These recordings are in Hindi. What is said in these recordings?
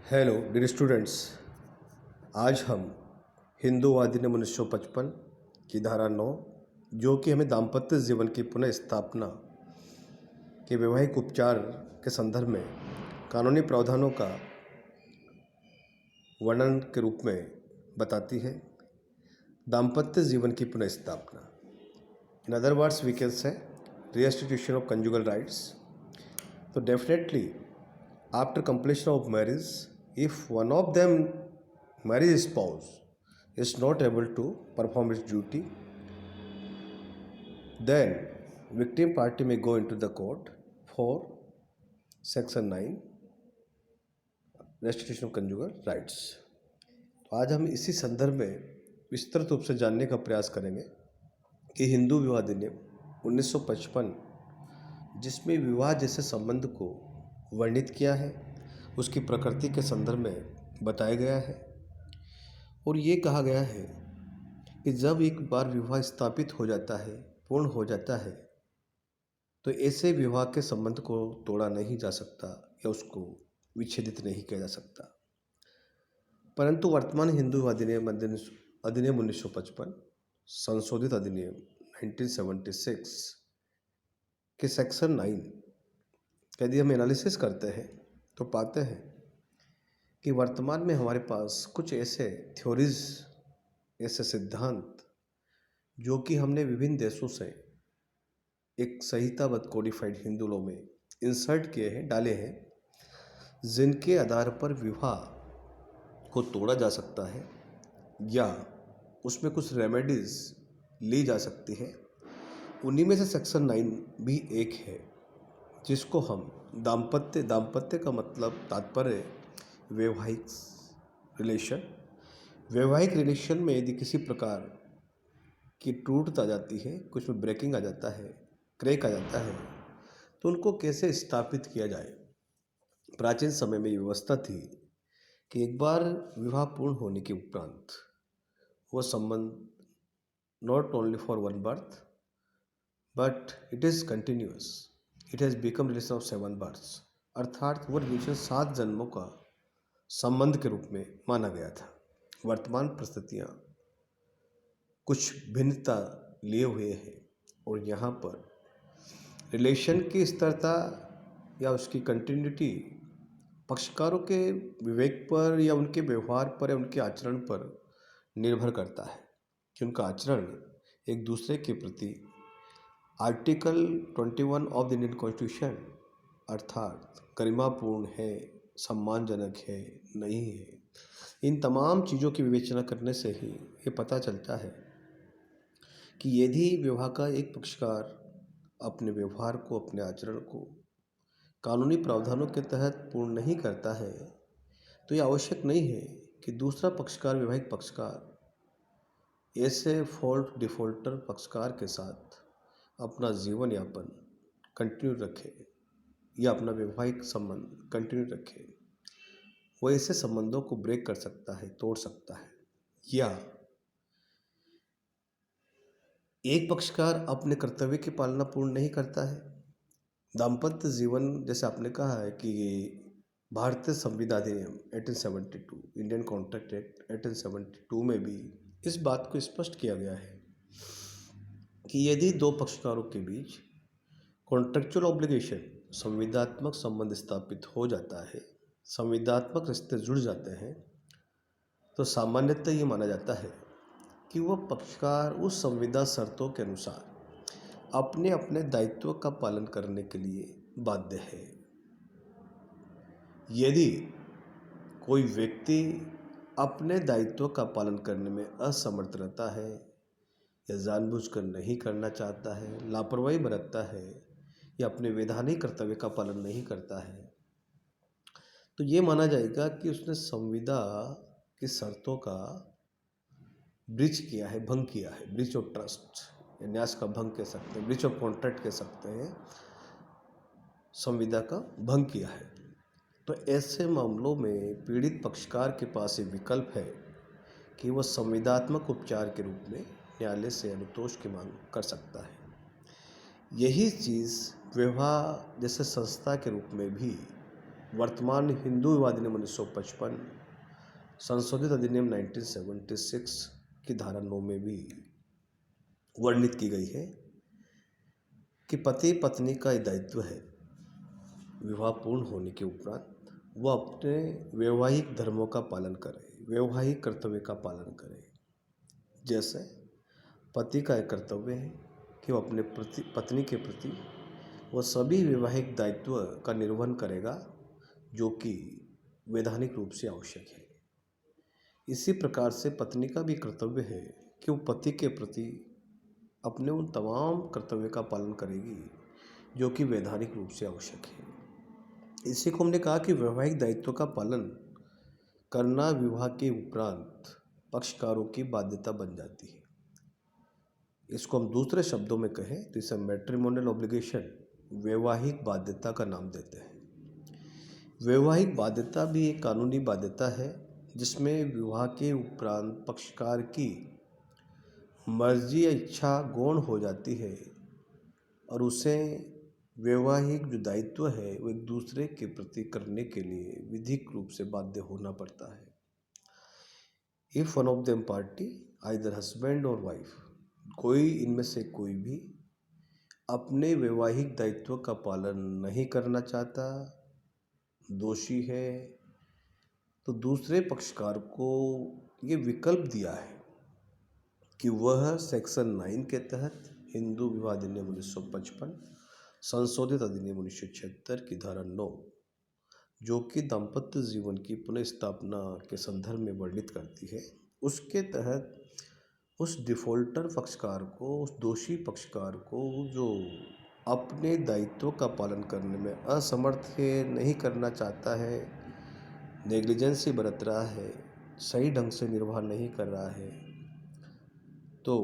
Hello dear students. आज हम हिंदूवादी ने 1955 की धारा 9 जो कि हमें दाम्पत्य जीवन की पुनः स्थापना के वैवाहिक उपचार के संदर्भ में कानूनी प्रावधानों का वर्णन के रूप में बताती है। दाम्पत्य जीवन की पुनः स्थापना, in other words we can say restitution of conjugal rights. तो definitely after completion of marriage, if one of them married spouse is not able to perform its duty, then victim party may go into the court for section 9 restitution of conjugal rights। तो आज हम इसी संदर्भ में विस्तृत रूप से जानने का प्रयास करेंगे कि हिंदू विवाह अधिनियम 1955 जिसमें विवाह जैसे संबंध को वर्णित किया है, उसकी प्रकृति के संदर्भ में बताया गया है और ये कहा गया है कि जब एक बार विवाह स्थापित हो जाता है, पूर्ण हो जाता है, तो ऐसे विवाह के संबंध को तोड़ा नहीं जा सकता या उसको विच्छेदित नहीं किया जा सकता। परंतु वर्तमान हिंदू अधिनियम 1955 संशोधित अधिनियम 1976 के सेक्शन 9 यदि हम एनालिसिस करते हैं तो पाते हैं कि वर्तमान में हमारे पास कुछ ऐसे थ्योरीज, ऐसे सिद्धांत जो कि हमने विभिन्न देशों से एक संहिताबद्ध कोडिफाइड हिंदू लॉ में इंसर्ट किए हैं, डाले हैं, जिनके आधार पर विवाह को तोड़ा जा सकता है या उसमें कुछ रेमेडीज ली जा सकती है। उन्हीं में से सेक्शन 9 भी एक है जिसको हम दाम्पत्य का मतलब तात्पर्य वैवाहिक रिलेशन में यदि किसी प्रकार की टूट आ जाती है, कुछ में ब्रेकिंग आ जाता है, क्रैक आ जाता है, तो उनको कैसे स्थापित किया जाए। प्राचीन समय में ये व्यवस्था थी कि एक बार विवाह पूर्ण होने के उपरांत वो संबंध not only for one birth but it is continuous, it has become relation of 7 births, अर्थात वो रिलेशन 7 जन्मों का संबंध के रूप में माना गया था। वर्तमान परिस्थितियाँ कुछ भिन्नता लिए हुए हैं और यहाँ पर रिलेशन की स्थिरता या उसकी कंटिन्यूटी पक्षकारों के विवेक पर या उनके व्यवहार पर या उनके आचरण पर निर्भर करता है कि उनका आचरण एक दूसरे के प्रति article 21 of the Indian constitution अर्थात गरिमापूर्ण है, सम्मानजनक है, नहीं है, इन तमाम चीज़ों की विवेचना करने से ही ये पता चलता है कि यदि विवाह का एक पक्षकार अपने व्यवहार को, अपने आचरण को कानूनी प्रावधानों के तहत पूर्ण नहीं करता है, तो ये आवश्यक नहीं है कि दूसरा पक्षकार, वैवाहिक पक्षकार ऐसे डिफॉल्टर पक्षकार के साथ अपना जीवन यापन कंटिन्यू रखे या अपना वैवाहिक संबंध कंटिन्यू रखे। वो ऐसे संबंधों को ब्रेक कर सकता है, तोड़ सकता है, या एक पक्षकार अपने कर्तव्य की पालना पूर्ण नहीं करता है। दाम्पत्य जीवन, जैसे आपने कहा है कि भारतीय संविधान अधिनियम 1872, इंडियन कॉन्ट्रैक्ट एक्ट 1872 में भी इस बात को स्पष्ट किया गया है कि यदि दो पक्षकारों के बीच कॉन्ट्रेक्चुअल ऑब्लिगेशन, संविदात्मक संबंध स्थापित हो जाता है, संविदात्मक रिश्ते जुड़ जाते हैं, तो सामान्यतः ये माना जाता है कि वह पक्षकार उस संविदा शर्तों के अनुसार अपने अपने दायित्व का पालन करने के लिए बाध्य है। यदि कोई व्यक्ति अपने दायित्व का पालन करने में असमर्थ रहता है या जानबूझकर नहीं करना चाहता है, लापरवाही बरतता है या अपने वैधानिक कर्तव्य का पालन नहीं करता है, तो ये माना जाएगा कि उसने संविदा की शर्तों का ब्रीच किया है, भंग किया है, ब्रीच ऑफ ट्रस्ट या न्यास का भंग कह सकते हैं, ब्रीच ऑफ कॉन्ट्रैक्ट कह सकते हैं, संविदा का भंग किया है। तो ऐसे मामलों में पीड़ित पक्षकार के पास एक विकल्प है कि वह संविदात्मक उपचार के रूप में न्यायालय से अनुतोष की मांग कर सकता है। यही चीज़ विवाह जैसे संस्था के रूप में भी वर्तमान हिंदू विवाह अधिनियम 1955, संशोधित अधिनियम 1976 की धारा 9 में भी वर्णित की गई है कि पति पत्नी का दायित्व है विवाह पूर्ण होने के उपरांत वह अपने वैवाहिक धर्मों का पालन करे, वैवाहिक कर्तव्य का पालन करे। जैसे पति का एक कर्तव्य है कि वह अपने पत्नी के प्रति वह सभी वैवाहिक दायित्व का निर्वहन करेगा जो कि वैधानिक रूप से आवश्यक है। इसी प्रकार से पत्नी का भी कर्तव्य है कि वो पति के प्रति अपने उन तमाम कर्तव्य का पालन करेगी जो कि वैधानिक रूप से आवश्यक है। इसी को हमने कहा कि वैवाहिक दायित्व का पालन करना विवाह के उपरांत पक्षकारों की बाध्यता बन जाती है। इसको हम दूसरे शब्दों में कहें तो इसे मैट्रिमोनियल ऑब्लिगेशन, वैवाहिक बाध्यता का नाम देते हैं। वैवाहिक बाध्यता भी एक कानूनी बाध्यता है जिसमें विवाह के उपरांत पक्षकार की मर्जी या इच्छा गौण हो जाती है और उसे वैवाहिक जो दायित्व है वो एक दूसरे के प्रति करने के लिए विधिक रूप से बाध्य होना पड़ता है। If one of them party either husband और वाइफ, कोई इनमें से कोई भी अपने वैवाहिक दायित्व का पालन नहीं करना चाहता, दोषी है, तो दूसरे पक्षकार को ये विकल्प दिया है कि वह सेक्शन 9 के तहत हिंदू विवाह अधिनियम 1955, संशोधित अधिनियम 1976 की धारा 9 जो कि दाम्पत्य जीवन की पुनः स्थापना के संदर्भ में वर्णित करती है, उसके तहत उस डिफ़ॉल्टर पक्षकार को, उस दोषी पक्षकार को जो अपने दायित्व का पालन करने में असमर्थ है, नहीं करना चाहता है, नेग्लिजेंसी बरत रहा है, सही ढंग से निर्वाह नहीं कर रहा है, तो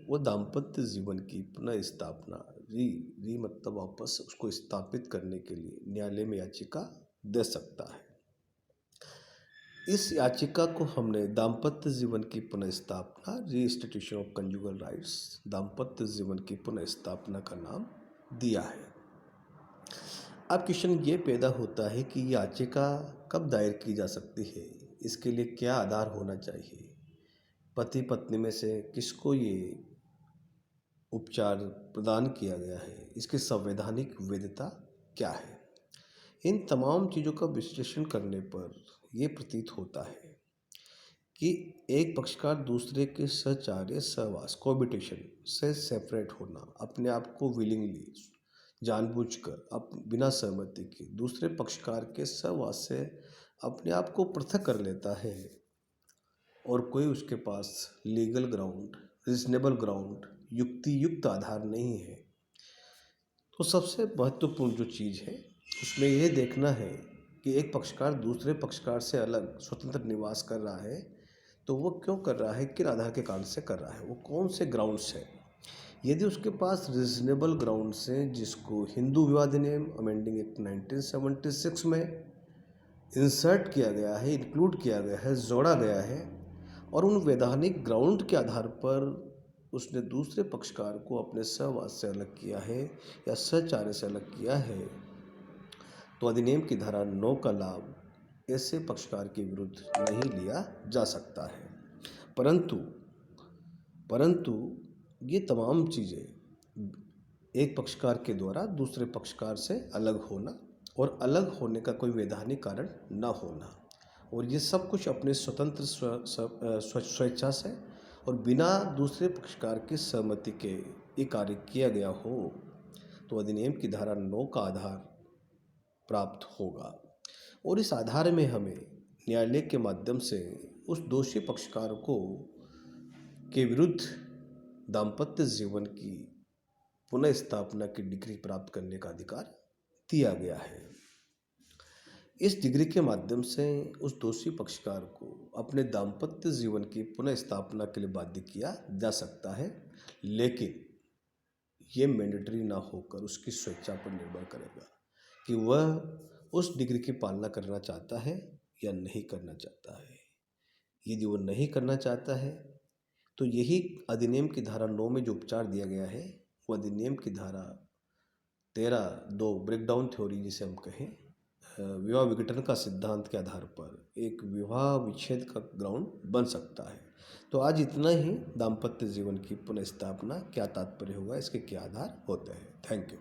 वो दाम्पत्य जीवन की पुनः स्थापना री मतलब वापस उसको स्थापित करने के लिए न्यायालय में याचिका दे सकता है। इस याचिका को हमने दाम्पत्य जीवन की पुनः स्थापना, रीइंस्टीट्यूशन ऑफ कंजुगल राइट्स, दाम्पत्य जीवन की पुनः स्थापना का नाम दिया है। अब क्वेश्चन ये पैदा होता है कि याचिका कब दायर की जा सकती है, इसके लिए क्या आधार होना चाहिए, पति पत्नी में से किसको ये उपचार प्रदान किया गया है, इसकी संवैधानिक वैधता क्या है। इन तमाम चीज़ों का विश्लेषण करने पर यह प्रतीत होता है कि एक पक्षकार दूसरे के सहचार्य सहवास कोबिटेशन से सेपरेट होना, अपने आप को विलिंगली जानबूझकर बिना सहमति के दूसरे पक्षकार के सहवास से अपने आप को पृथक कर लेता है और कोई उसके पास लीगल ग्राउंड, रीजनेबल ग्राउंड, युक्ति युक्त आधार नहीं है, तो सबसे महत्वपूर्ण जो चीज़ है उसमें यह देखना है कि एक पक्षकार दूसरे पक्षकार से अलग स्वतंत्र निवास कर रहा है तो वो क्यों कर रहा है, किन आधार के कारण से कर रहा है, वो कौन से ग्राउंड्स है। यदि उसके पास रीजनेबल ग्राउंड्स हैं जिसको हिंदू विवाह अधिनियम अमेंडिंग एक्ट 1976 में इंसर्ट किया गया है, इंक्लूड किया गया है, जोड़ा गया है, और उन वैधानिक ग्राउंड के आधार पर उसने दूसरे पक्षकार को अपने सहवास से अलग किया है या सहचार्य से अलग किया है, तो अधिनियम की धारा 9 का लाभ ऐसे पक्षकार के विरुद्ध नहीं लिया जा सकता है। परंतु ये तमाम चीज़ें एक पक्षकार के द्वारा दूसरे पक्षकार से अलग होना और अलग होने का कोई वैधानिक कारण न होना, और ये सब कुछ अपने स्वतंत्र स्वेच्छा से और बिना दूसरे पक्षकार की सहमति के ये कार्य किया गया हो, तो अधिनियम की धारा 9 का आधार प्राप्त होगा। और इस आधार में हमें न्यायालय के माध्यम से उस दोषी पक्षकार को के विरुद्ध दाम्पत्य जीवन की पुनः स्थापना की डिग्री प्राप्त करने का अधिकार दिया गया है। इस डिग्री के माध्यम से उस दोषी पक्षकार को अपने दाम्पत्य जीवन की पुनः स्थापना के लिए बाध्य किया जा सकता है, लेकिन ये मैंडेटरी ना होकर उसकी स्वेच्छा पर निर्भर करेगा कि वह उस डिग्री की पालना करना चाहता है या नहीं करना चाहता है। यदि वो नहीं करना चाहता है तो यही अधिनियम की धारा 9 में जो उपचार दिया गया है वो अधिनियम की धारा 13(2) ब्रेकडाउन थ्योरी जिसे हम कहें, विवाह विघटन का सिद्धांत के आधार पर एक विवाह विच्छेद का ग्राउंड बन सकता है। तो आज इतना ही। दाम्पत्य जीवन की पुनः स्थापना क्या तात्पर्य होगा, इसके क्या आधार होते हैं। Thank you.